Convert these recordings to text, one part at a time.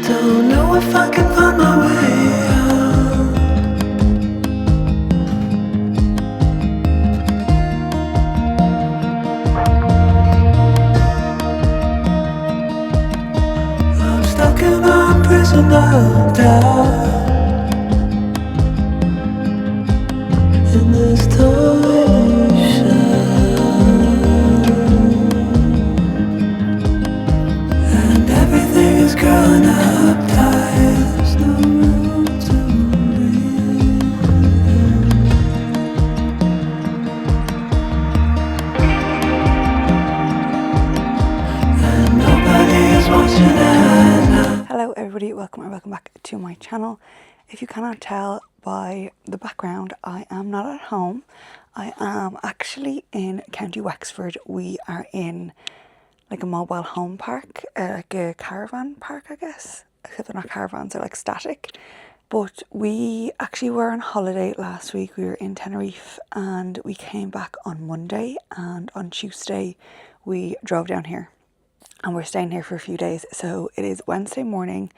don't know if I can find my way out. I'm stuck in a prison of doubt. In this tiny shell, and everything is growing up tight. There's no room to breathe, and nobody is watching that now. Hello everybody, welcome back to my channel. If you cannot tell by the background, I am not at home. I am actually in County Wexford. We are in like a mobile home park, like a caravan park, I guess. Except they're not caravans, they're like static. But we actually were on holiday last week. We were in Tenerife and we came back on Monday, and on Tuesday we drove down here. And we're staying here for a few days. So it is Wednesday morning,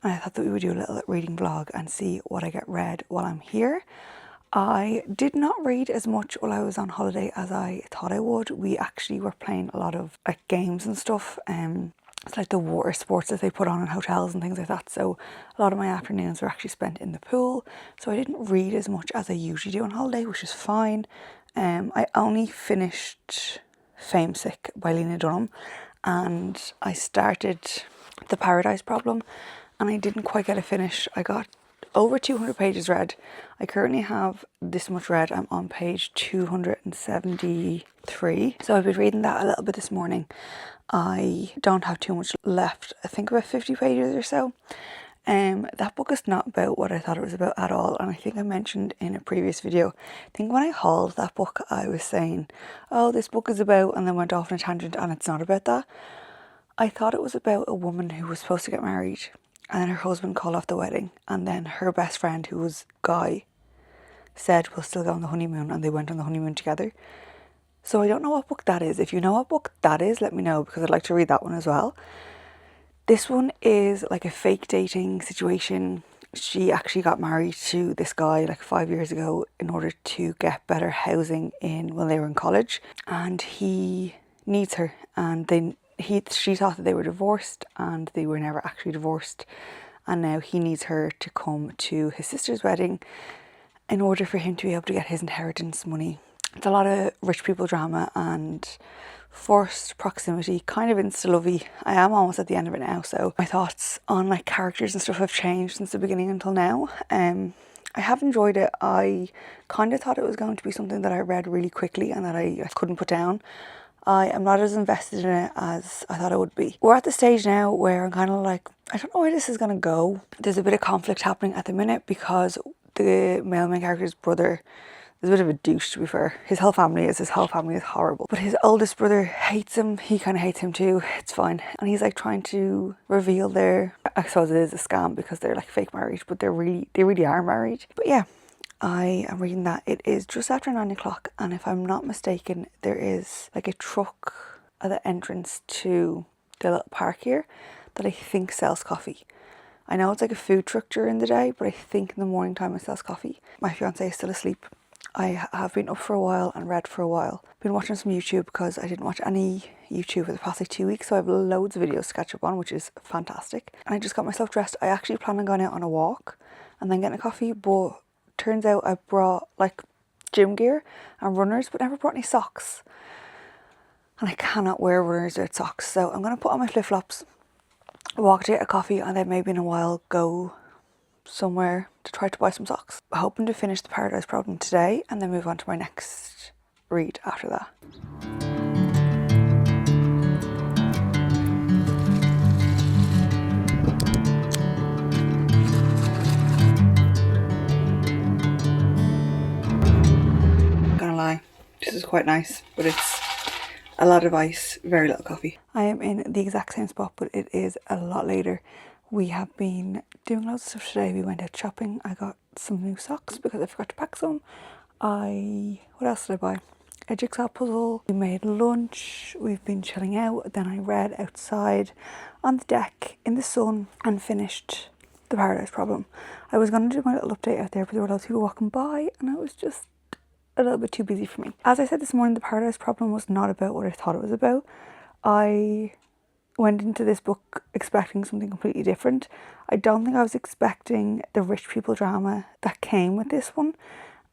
and I thought that we would do a little reading vlog and see what I get read while I'm here. I did not read as much while I was on holiday as I thought I would. We actually were playing a lot of like games and stuff. It's like the water sports that they put on in hotels and things like that. So a lot of my afternoons were actually spent in the pool. So I didn't read as much as I usually do on holiday, which is fine. I only finished Famesick by Lena Dunham, and I started The Paradise Problem, and I didn't quite get a finish. I got over 200 pages read. I currently have this much read. I'm on page 273. So I've been reading that a little bit this morning. I don't have too much left. I think about 50 pages or so. That book is not about what I thought it was about at all, and I think I mentioned in a previous video, I think when I hauled that book I was saying, oh, this book is about, and then went off on a tangent, and it's not about that. I thought it was about a woman who was supposed to get married, and then her husband called off the wedding, and then her best friend, who was Guy, said we'll still go on the honeymoon, and they went on the honeymoon together. So I don't know what book that is. If you know what book that is, let me know, because I'd like to read that one as well. This one is like a fake dating situation. She actually got married to this guy like 5 years ago in order to get better housing when they were in college, and he needs her, and she thought that they were divorced, and they were never actually divorced, and now he needs her to come to his sister's wedding in order for him to be able to get his inheritance money. It's a lot of rich people drama and forced proximity, kind of insta-lovey. I am almost at the end of it now, so my thoughts on like characters and stuff have changed since the beginning until now. I have enjoyed it. I kind of thought it was going to be something that I read really quickly and that I couldn't put down. I am not as invested in it as I thought I would be. We're at the stage now where I'm kind of like, I don't know where this is going to go. There's a bit of conflict happening at the minute because the main character's brother is a bit of a douche, to be fair. His whole family is horrible. But his oldest brother hates him. He kind of hates him too. It's fine. And he's like trying to reveal I suppose it is a scam because they're like fake married, but they really are married. But yeah, I am reading that. It is just after 9 o'clock, and if I'm not mistaken, there is like a truck at the entrance to the little park here that I think sells coffee. I know it's like a food truck during the day, but I think in the morning time it sells coffee. My fiance is still asleep. I have been up for a while and read for a while. Been watching some YouTube because I didn't watch any YouTube for the past like 2 weeks, so I have loads of videos to catch up on, which is fantastic. And I just got myself dressed. I actually plan on going out on a walk and then getting a coffee, but turns out I brought like gym gear and runners, but never brought any socks. And I cannot wear runners without socks, so I'm going to put on my flip-flops, walk to get a coffee, and then maybe in a while go somewhere to try to buy some socks. I'm hoping to finish The Paradise Problem today and then move on to my next read after that. Not gonna lie, this is quite nice, but it's a lot of ice, very little coffee. I am in the exact same spot, but it is a lot later. We have been doing loads of stuff today. We went out shopping. I got some new socks because I forgot to pack some. What else did I buy? a jigsaw puzzle, we made lunch, we've been chilling out, then I read outside on the deck in the sun and finished The Paradise Problem. I was going to do my little update out there, but there were lots of people walking by and I was just a little bit too busy for me. As I said this morning, The Paradise Problem was not about what I thought it was about. I went into this book expecting something completely different. I don't think I was expecting the rich people drama that came with this one,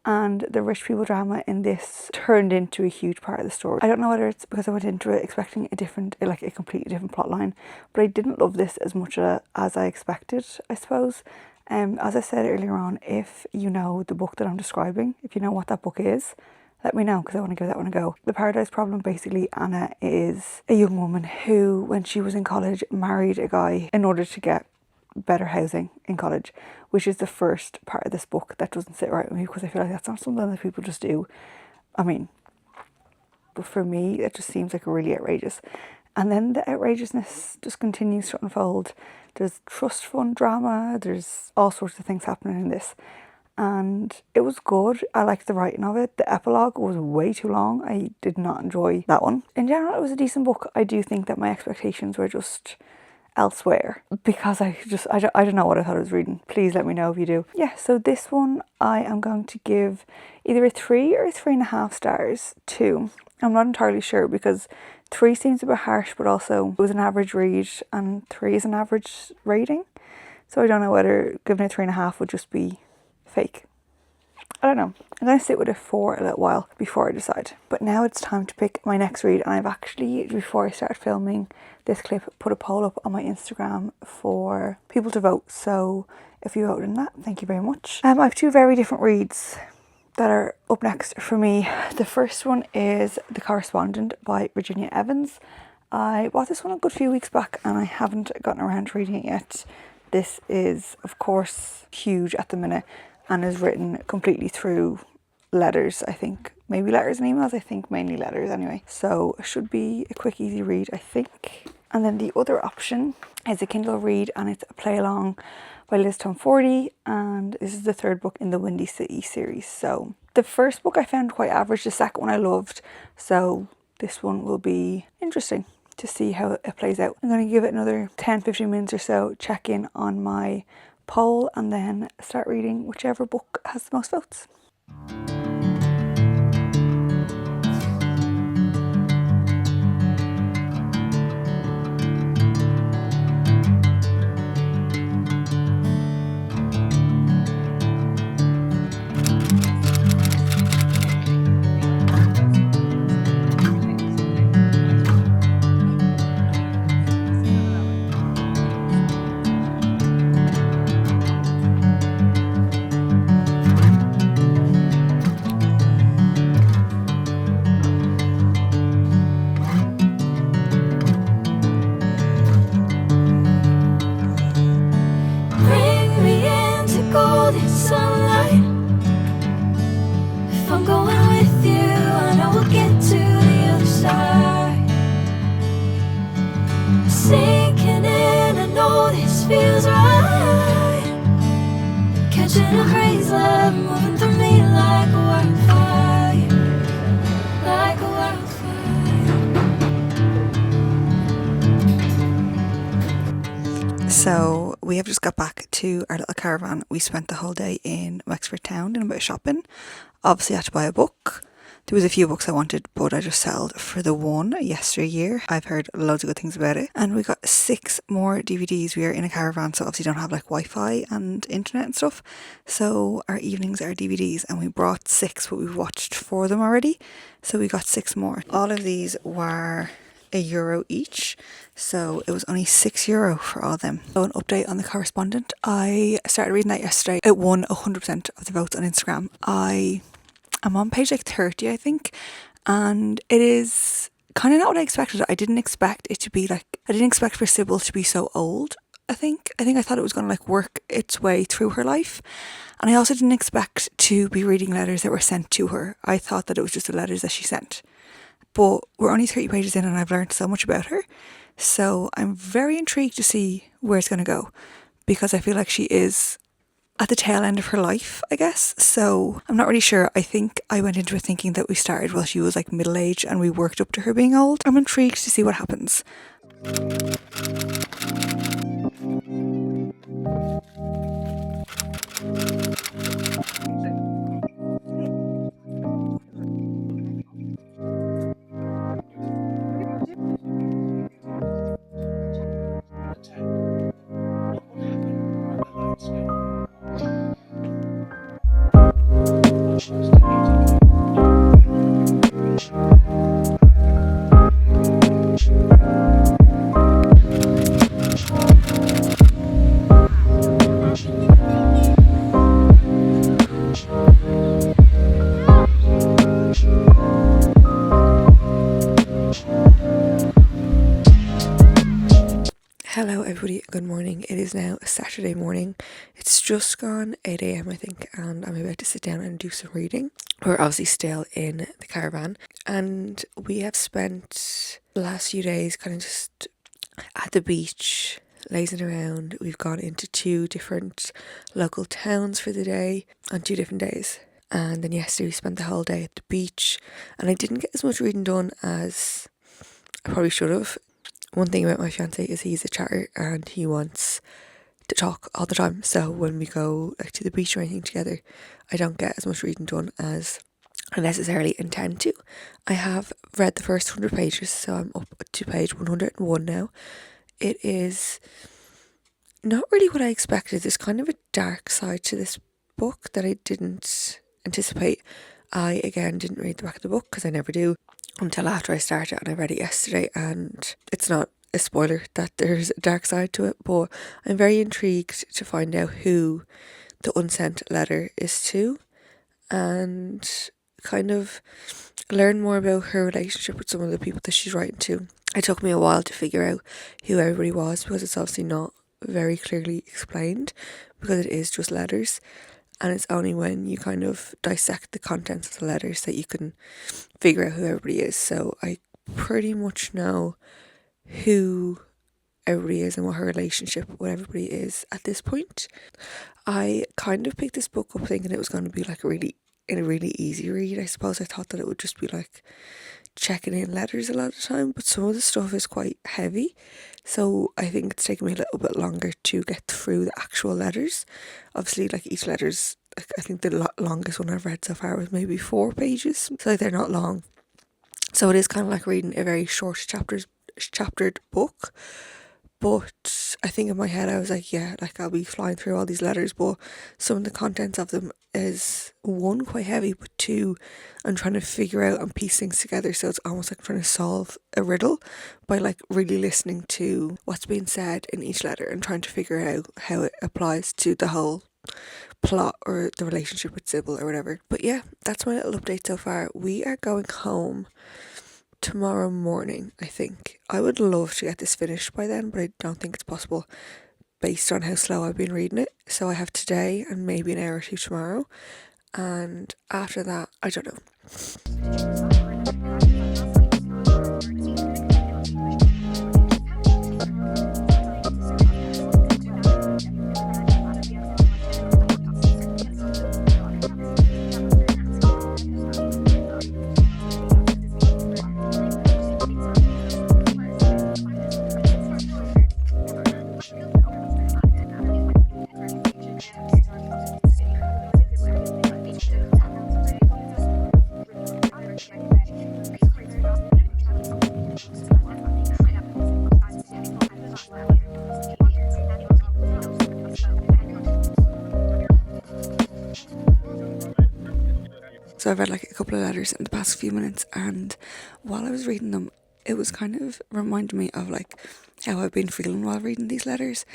and the rich people drama in this turned into a huge part of the story. I don't know whether it's because I went into it expecting a completely different plot line, but I didn't love this as much as I expected, I suppose. As I said earlier on, if you know the book that I'm describing, if you know what that book is, let me know because I want to give that one a go. The Paradise Problem, basically, Anna is a young woman who, when she was in college, married a guy in order to get better housing in college, which is the first part of this book that doesn't sit right with me because I feel like that's not something that people just do. I mean, but for me, it just seems like really outrageous. And then the outrageousness just continues to unfold. There's trust fund drama, there's all sorts of things happening in this. And it was good. I liked the writing of it. The epilogue was way too long. I did not enjoy that one. In general, it was a decent book. I do think that my expectations were just elsewhere because I don't know what I thought I was reading. Please let me know if you do. Yeah, so this one I am going to give either a 3 or a 3.5 stars to. I'm not entirely sure because 3 seems a bit harsh, but also it was an average read and 3 is an average rating. So I don't know whether giving it 3.5 would just be fake. I don't know. I'm going to sit with it for a little while before I decide. But now it's time to pick my next read, and I've actually, before I started filming this clip, put a poll up on my Instagram for people to vote. So if you voted in that, thank you very much. I have 2 very different reads that are up next for me. The first one is The Correspondent by Virginia Evans. I bought this one a good few weeks back and I haven't gotten around to reading it yet. This is, of course, huge at the minute and is written completely through letters, I think. Maybe letters and emails, I think mainly letters anyway. So it should be a quick, easy read, I think. And then the other option is a Kindle read, and it's a play along by Liz Tomforty, and this is the 3rd book in the Windy City series. So the first book I found quite average, the second one I loved, so this one will be interesting to see how it plays out. I'm going to give it another 10-15 minutes or so, check in on my poll, and then start reading whichever book has the most votes. Bring me into golden sunlight. If I'm going with you, I know we'll get to the other side. Sinking in, I know this feels right. Catching a crazy love moving through me like a wildfire, like a wildfire. So we have just got back to our little caravan. We spent the whole day in Wexford town doing a bit of shopping. Obviously I had to buy a book. There was a few books I wanted, but I just settled for the one, Yesteryear. I've heard loads of good things about it. And we got 6 more DVDs. We are in a caravan, so obviously don't have like Wi-Fi and internet and stuff. So our evenings are DVDs, and we brought 6, but we've watched 4 of them already. So we got 6 more. All of these were €1 each, so it was only €6 for all of them. So an update on The Correspondent. I started reading that yesterday. It won 100% of the votes on Instagram. I'm on page like 30, I think, and it is kind of not what I expected. I didn't expect it to be like, I didn't expect for Sybil to be so old. I think I thought it was going to like work its way through her life, and I also didn't expect to be reading letters that were sent to her. I thought that it was just the letters that she sent. But we're only 30 pages in and I've learned so much about her. So I'm very intrigued to see where it's going to go, because I feel like she is at the tail end of her life, I guess. So I'm not really sure. I think I went into it thinking that we started while she was like middle-aged and we worked up to her being old. I'm intrigued to see what happens. Hello everybody, good morning. It is now Saturday morning. It's just gone 8 a.m. I think, and I'm about to sit down and do some reading. We're obviously still in the caravan, and we have spent the last few days kind of just at the beach, lazing around. We've gone into 2 different local towns for the day on 2 different days. And then yesterday we spent the whole day at the beach, and I didn't get as much reading done as I probably should have. One thing about my fiance is he's a chatter and he wants to talk all the time. So when we go like to the beach or anything together, I don't get as much reading done as I necessarily intend to. I have read the first 100 pages, so I'm up to page 101 now. It is not really what I expected. There's kind of a dark side to this book that I didn't anticipate. I, again, didn't read the back of the book because I never do until after I start it, and I read it yesterday, and it's not a spoiler that there's a dark side to it, but I'm very intrigued to find out who the unsent letter is to and kind of learn more about her relationship with some of the people that she's writing to. It took me a while to figure out who everybody was because it's obviously not very clearly explained because it is just letters. And it's only when you kind of dissect the contents of the letters that you can figure out who everybody is. So I pretty much know who everybody is and what her relationship with everybody is at this point. I kind of picked this book up thinking it was going to be like a really easy read. I suppose I thought that it would just be like checking in letters a lot of the time, but some of the stuff is quite heavy, so I think it's taken me a little bit longer to get through the actual letters. Obviously, like each letter's, like, I think the longest one I've read so far was maybe 4 pages, so like, they're not long, so it is kind of like reading a very short chaptered book. But I think in my head I was like, yeah, like I'll be flying through all these letters, but some of the contents of them is 1, quite heavy, but 2, I'm trying to figure out and piece things together, so it's almost like trying to solve a riddle by like really listening to what's being said in each letter and trying to figure out how it applies to the whole plot or the relationship with Sybil or whatever. But yeah, that's my little update so far. We are going home tomorrow morning, I think. I would love to get this finished by then, but I don't think it's possible based on how slow I've been reading it. So I have today and maybe an hour or 2 tomorrow, and after that, I don't know. So I've read like a couple of letters in the past few minutes, and while I was reading them, it was kind of reminding me of like how I've been feeling while reading these letters,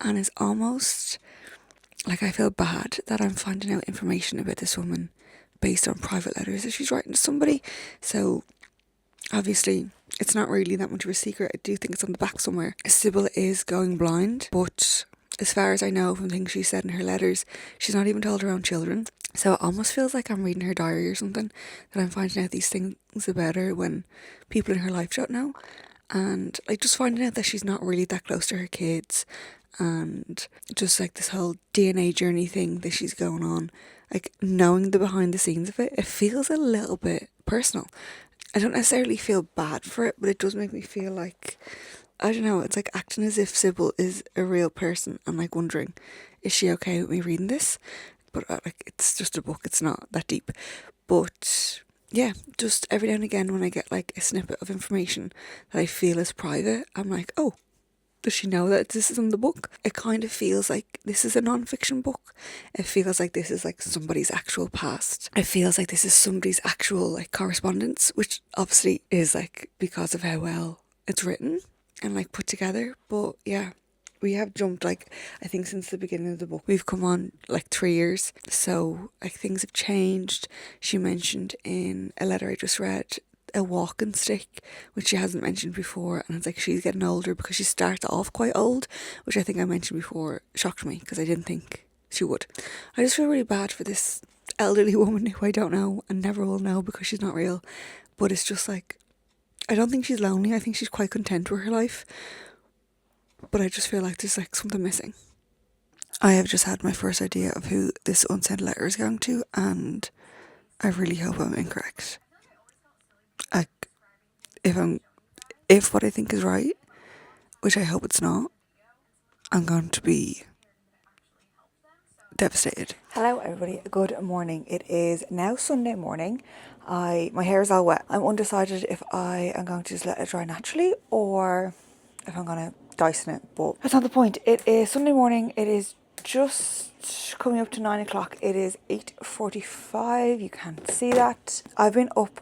and it's almost like I feel bad that I'm finding out information about this woman based on private letters that she's writing to somebody. So obviously it's not really that much of a secret. I do think it's on the back somewhere. Sybil is going blind, but as far as I know from things she said in her letters, she's not even told her own children. So it almost feels like I'm reading her diary or something, that I'm finding out these things about her when people in her life don't know. And like just finding out that she's not really that close to her kids, and just like this whole DNA journey thing that she's going on, like knowing the behind the scenes of it, it feels a little bit personal. I don't necessarily feel bad for it, but it does make me feel like, I don't know, it's like acting as if Sybil is a real person and like wondering, is she okay with me reading this? But like, it's just a book, it's not that deep. But yeah, just every now and again when I get like a snippet of information that I feel is private, I'm like, oh, does she know that this is in the book? It kind of feels like this is a non-fiction book. It feels like this is like somebody's actual past. It feels like this is somebody's actual like correspondence, which obviously is like because of how well it's written and like put together. But yeah, we have jumped like, I think since the beginning of the book we've come on like 3 years, so like things have changed. She mentioned in a letter I just read a walking stick, which she hasn't mentioned before, and it's like she's getting older because she starts off quite old, which I think I mentioned before shocked me because I didn't think she would. I just feel really bad for this elderly woman who I don't know and never will know because she's not real, but it's just like, I don't think she's lonely, I think she's quite content with her life, but I just feel like there's like something missing. I have just had my first idea of who this unsent letter is going to, and I really hope I'm incorrect. Like, if what I think is right, which I hope it's not, I'm going to be devastated. Hello everybody, good morning. It is now Sunday morning. My hair is all wet. I'm undecided if I am going to just let it dry naturally or if I'm going to Dyson it, but that's not the point. It is Sunday morning. It is just coming up to 9 o'clock. It is 8:45. You can't see that. I've been up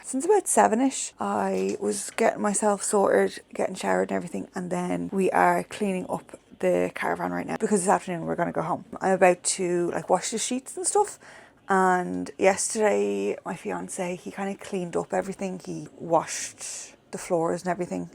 since about 7ish. I was getting myself sorted, getting showered and everything, and then we are cleaning up the caravan right now because this afternoon we're going to go home. I'm about to like wash the sheets and stuff. And yesterday my fiance, he kind of cleaned up everything. He washed the floors and everything,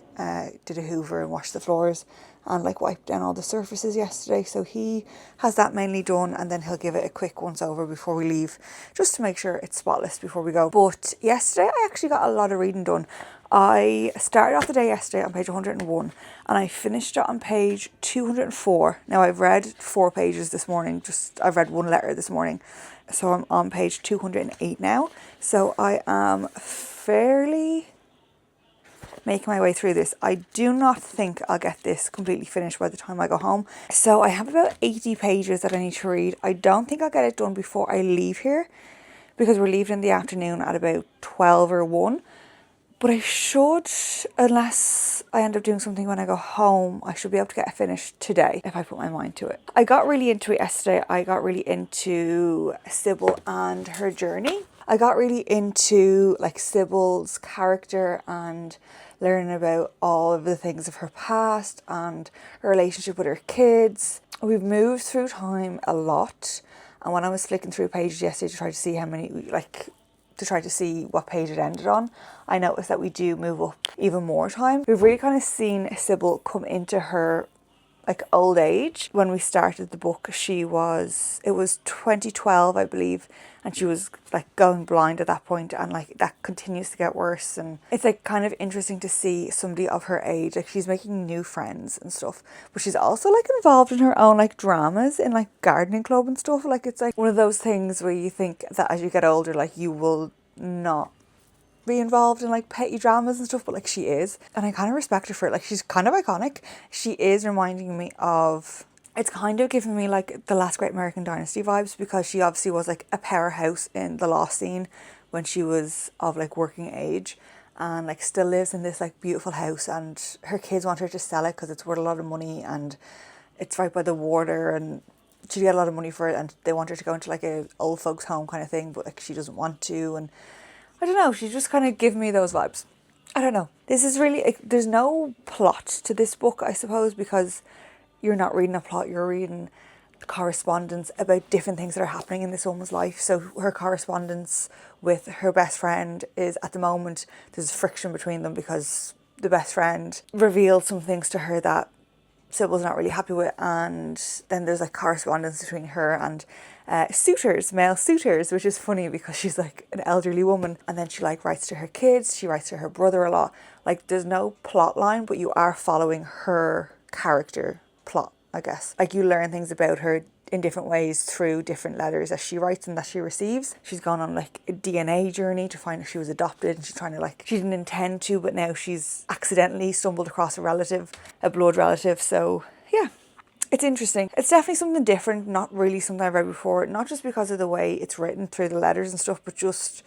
did a hoover and washed the floors and like wiped down all the surfaces yesterday, so he has that mainly done, and then he'll give it a quick once over before we leave just to make sure it's spotless before we go. But yesterday I actually got a lot of reading done. I started off the day yesterday on page 101 and I finished it on page 204. Now I've read 4 pages this morning, I've read 1 letter this morning, so I'm on page 208 now, so I am fairly making my way through this. I do not think I'll get this completely finished by the time I go home. So I have about 80 pages that I need to read. I don't think I'll get it done before I leave here because we're leaving in the afternoon at about 12 or 1. But I should, unless I end up doing something when I go home, I should be able to get it finished today if I put my mind to it. I got really into it yesterday. I got really into Sybil and her journey. I got really into like Sybil's character and learning about all of the things of her past and her relationship with her kids. We've moved through time a lot, and when I was flicking through pages yesterday to try to see what page it ended on, I noticed that we do move up even more time. We've really kind of seen Sybil come into her like old age. When we started the book, it was 2012, I believe, and she was like going blind at that point, and like that continues to get worse. And it's like kind of interesting to see somebody of her age, like she's making new friends and stuff, but she's also like involved in her own like dramas in like gardening club and stuff. Like it's like one of those things where you think that as you get older, like you will not be involved in like petty dramas and stuff, but like she is, and I kind of respect her for it. Like she's kind of iconic. She is reminding me of, it's kind of giving me like the last Great American Dynasty vibes, because she obviously was like a powerhouse in the Lost scene when she was of like working age, and like still lives in this like beautiful house, and her kids want her to sell it because it's worth a lot of money and it's right by the water and she get a lot of money for it, and they want her to go into like a old folks home kind of thing, but like she doesn't want to. And I don't know, she just kind of give me those vibes. I don't know. This is really, there's no plot to this book, I suppose, because you're not reading a plot, you're reading correspondence about different things that are happening in this woman's life. So her correspondence with her best friend is, at the moment, there's friction between them because the best friend revealed some things to her that Sybil's not really happy with, and then there's like correspondence between her and male suitors, which is funny because she's like an elderly woman, and then she like writes to her kids, she writes to her brother a lot. Like there's no plot line, but you are following her character plot, I guess. Like, you learn things about her in different ways through different letters that she writes and that she receives. She's gone on like a DNA journey to find if she was adopted, and she's trying to, like, she didn't intend to, but now she's accidentally stumbled across a blood relative. So yeah, it's interesting. It's definitely something different, not really something I've read before, not just because of the way it's written through the letters and stuff, but just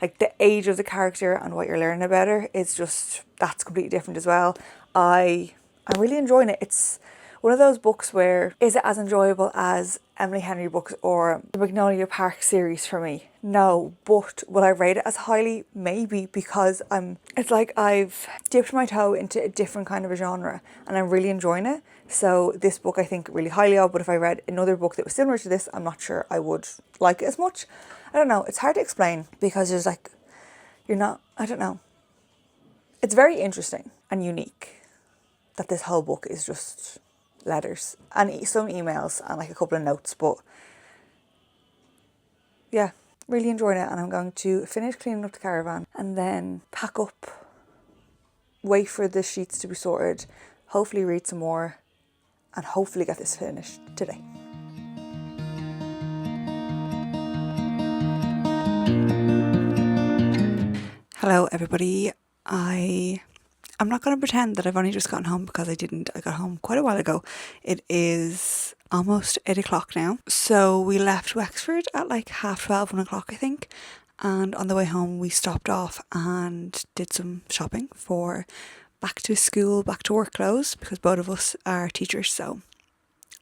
like the age of the character and what you're learning about her. It's just, that's completely different as well. I'm really enjoying it. It's one of those books where, is it as enjoyable as Emily Henry books or the Magnolia Park series for me? No, but will I rate it as highly? Maybe, because it's like I've dipped my toe into a different kind of a genre and I'm really enjoying it. So this book I think really highly of, but if I read another book that was similar to this, I'm not sure I would like it as much. I don't know, it's hard to explain because there's like, I don't know. It's very interesting and unique that this whole book is just letters and some emails and like a couple of notes, but yeah, really enjoying it. And I'm going to finish cleaning up the caravan and then pack up, wait for the sheets to be sorted, hopefully read some more, and hopefully get this finished today. Hello everybody. I'm not going to pretend that I've only just gotten home, because I didn't. I got home quite a while ago. It is almost 8 o'clock now. So we left Wexford at like 12:30, 1 o'clock I think. And on the way home we stopped off and did some shopping for back to school, back to work clothes, because both of us are teachers. So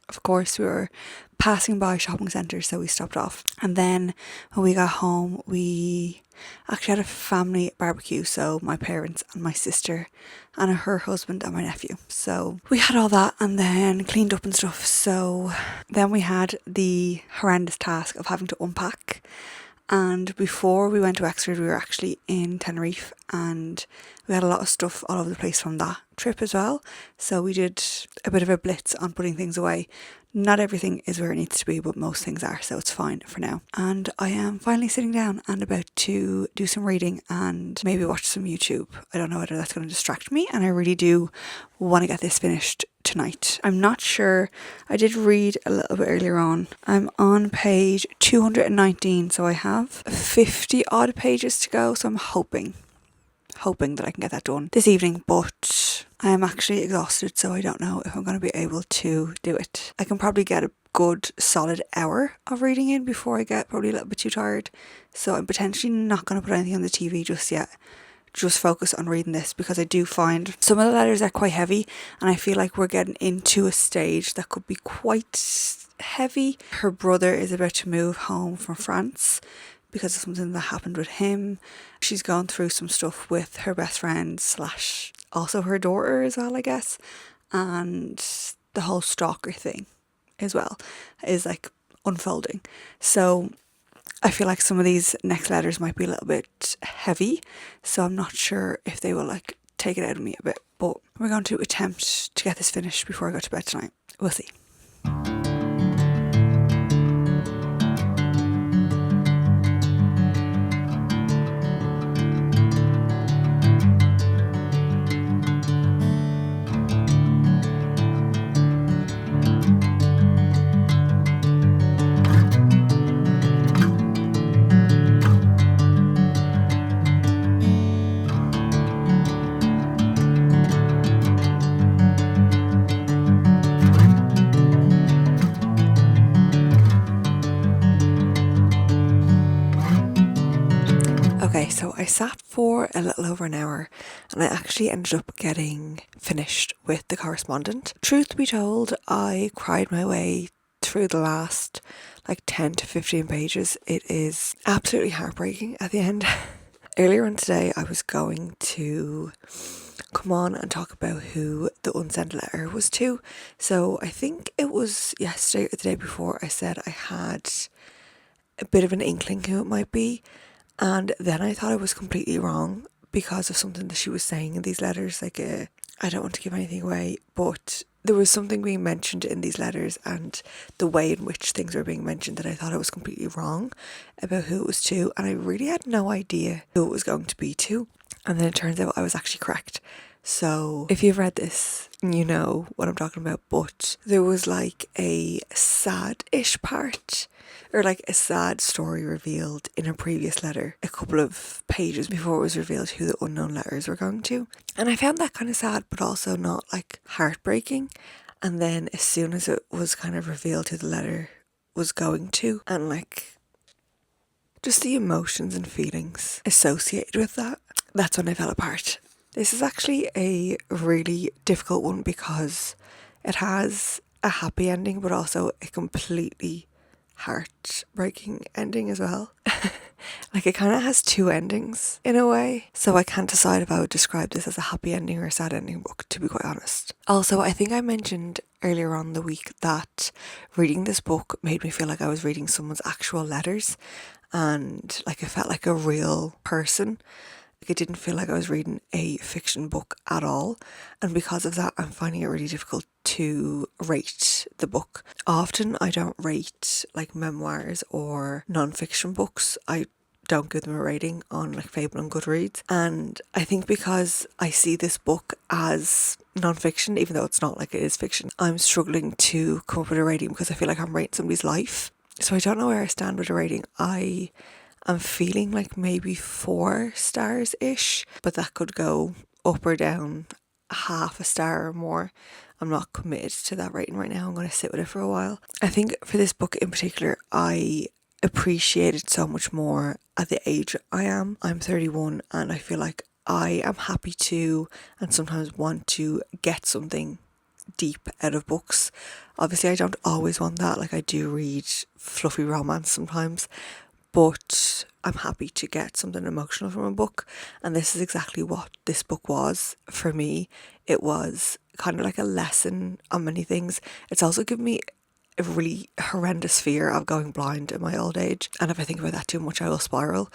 of course we were passing by shopping centres, so we stopped off. And then when we got home, we actually had a family barbecue, so my parents and my sister and her husband and my nephew. So we had all that and then cleaned up and stuff. So then we had the horrendous task of having to unpack. And before we went to Wexford, we were actually in Tenerife, and we had a lot of stuff all over the place from that trip as well. So we did a bit of a blitz on putting things away. Not everything is where it needs to be, but most things are, so it's fine for now. And I am finally sitting down and about to do some reading and maybe watch some YouTube. I don't know whether that's going to distract me, and I really do want to get this finished tonight. I'm not sure. I did read a little bit earlier on. I'm on page 219, so I have 50 odd pages to go, so I'm hoping that I can get that done this evening, but I am actually exhausted, so I don't know if I'm going to be able to do it. I can probably get a good solid hour of reading in before I get probably a little bit too tired, so I'm potentially not going to put anything on the TV just yet. Just focus on reading this, because I do find some of the letters are quite heavy, and I feel like we're getting into a stage that could be quite heavy. Her brother is about to move home from France because of something that happened with him. She's gone through some stuff with her best friend / also her daughter as well, I guess. And the whole stalker thing as well is like unfolding. So I feel like some of these next letters might be a little bit heavy. So I'm not sure if they will like take it out of me a bit. But we're going to attempt to get this finished before I go to bed tonight. We'll see. Okay, so I sat for a little over an hour and I actually ended up getting finished with The Correspondent. Truth be told, I cried my way through the last like 10 to 15 pages. It is absolutely heartbreaking at the end. Earlier on today, I was going to come on and talk about who the unsent letter was to. So I think it was yesterday or the day before I said I had a bit of an inkling who it might be. And then I thought I was completely wrong because of something that she was saying in these letters. Like, I don't want to give anything away, but there was something being mentioned in these letters and the way in which things were being mentioned that I thought I was completely wrong about who it was to. And I really had no idea who it was going to be to. And then it turns out I was actually correct. So if you've read this, you know what I'm talking about, but there was like a sad-ish part, or like a sad story revealed in a previous letter a couple of pages before it was revealed who the unknown letters were going to. And I found that kind of sad, but also not like heartbreaking. And then as soon as it was kind of revealed who the letter was going to, and like just the emotions and feelings associated with that, that's when I fell apart. This is actually a really difficult one because it has a happy ending, but also a completely heartbreaking ending as well. Like it kind of has two endings in a way. So I can't decide if I would describe this as a happy ending or a sad ending book, to be quite honest. Also, I think I mentioned earlier on the week that reading this book made me feel like I was reading someone's actual letters, and like it felt like a real person. Like it didn't feel like I was reading a fiction book at all. And because of that, I'm finding it really difficult to rate the book. Often I don't rate like memoirs or non-fiction books. I don't give them a rating on like Fable and Goodreads. And I think because I see this book as non-fiction, even though it's not, like it is fiction, I'm struggling to come up with a rating because I feel like I'm rating somebody's life. So I don't know where I stand with a rating. I'm feeling like maybe 4 stars-ish, but that could go up or down half a star or more. I'm not committed to that rating right now. I'm going to sit with it for a while. I think for this book in particular, I appreciate it so much more at the age I am. I'm 31 and I feel like I am happy to and sometimes want to get something deep out of books. Obviously I don't always want that. Like I do read fluffy romance sometimes, but I'm happy to get something emotional from a book, and this is exactly what this book was for me. It was kind of like a lesson on many things. It's also given me a really horrendous fear of going blind in my old age, and if I think about that too much I will spiral.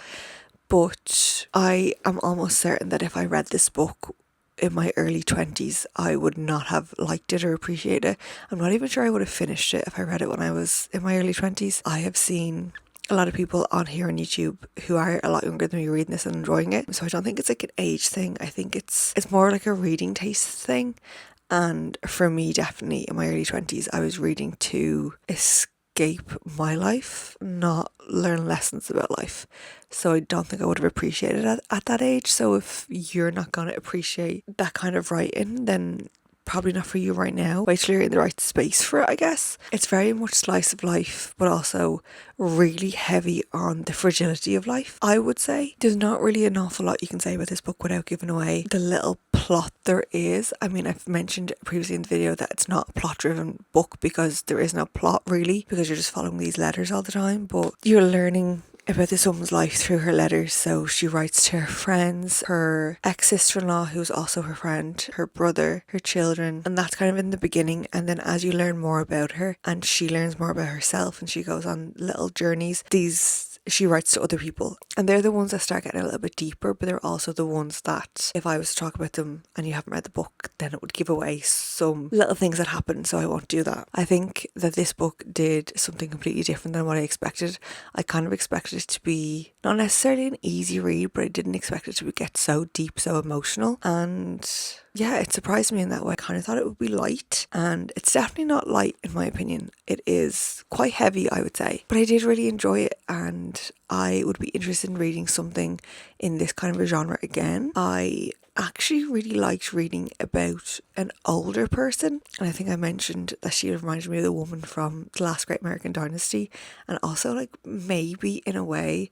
But I am almost certain that if I read this book in my early 20s, I would not have liked it or appreciated it. I'm not even sure I would have finished it if I read it when I was in my early 20s. I have seen a lot of people on here on YouTube who are a lot younger than me reading this and enjoying it. So I don't think it's like an age thing. I think it's more like a reading taste thing. And for me, definitely in my early 20s, I was reading to escape my life, not learn lessons about life. So I don't think I would have appreciated it at that age. So if you're not going to appreciate that kind of writing, then probably not for you right now. Wait till you're in the right space for it, I guess. It's very much slice of life, but also really heavy on the fragility of life, I would say. There's not really an awful lot you can say about this book without giving away the little plot there is. I mean, I've mentioned previously in the video that it's not a plot-driven book because there is no plot really, because you're just following these letters all the time, but you're learning about this woman's life through her letters. So she writes to her friends, her ex-sister-in-law who's also her friend, her brother, her children, and that's kind of in the beginning. And then as you learn more about her and she learns more about herself and she goes on little journeys, she writes to other people, and they're the ones that start getting a little bit deeper, but they're also the ones that if I was to talk about them and you haven't read the book, then it would give away some little things that happen, so I won't do that. I think that this book did something completely different than what I expected. I kind of expected it to be not necessarily an easy read, but I didn't expect it to get so deep, so emotional, and yeah, it surprised me in that way. I kind of thought it would be light, and it's definitely not light in my opinion. It is quite heavy, I would say, but I did really enjoy it, and I would be interested in reading something in this kind of a genre again. I actually really liked reading about an older person, and I think I mentioned that she reminded me of the woman from The Last Great American Dynasty, and also like maybe in a way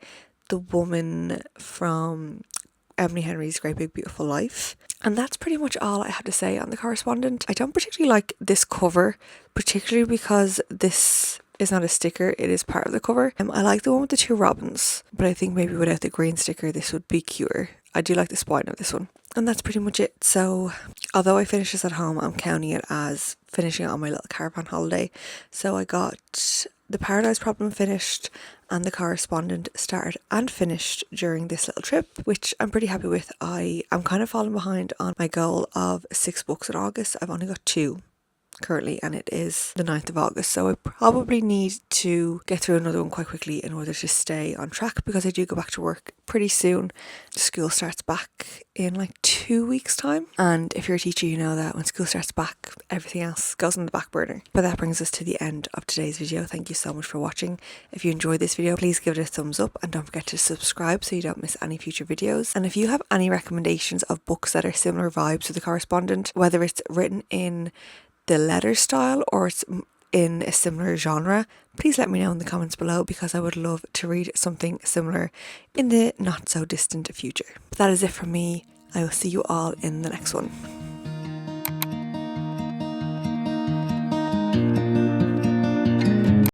the woman from Emily Henry's Great Big Beautiful Life. And that's pretty much all I had to say on The Correspondent. I don't particularly like this cover, particularly because this is not a sticker, it is part of the cover. I like the one with the 2 robins, but I think maybe without the green sticker this would be cuter. I do like the spine of this one. And that's pretty much it. So although I finished this at home, I'm counting it as finishing it on my little caravan holiday. So I got The Paradise Problem finished and The Correspondent started and finished during this little trip, which I'm pretty happy with. I am kind of falling behind on my goal of 6 books in August. I've only got 2 currently, and it is the 9th of August, so I probably need to get through another one quite quickly in order to stay on track, because I do go back to work pretty soon. School starts back in like 2 weeks time, and if you're a teacher you know that when school starts back everything else goes on the back burner. But that brings us to the end of today's video. Thank you so much for watching. If you enjoyed this video, please give it a thumbs up and don't forget to subscribe so you don't miss any future videos. And if you have any recommendations of books that are similar vibes to The Correspondent, whether it's written in the letter style or it's in a similar genre, please let me know in the comments below, because I would love to read something similar in the not so distant future. But that is it from me. I will see you all in the next one.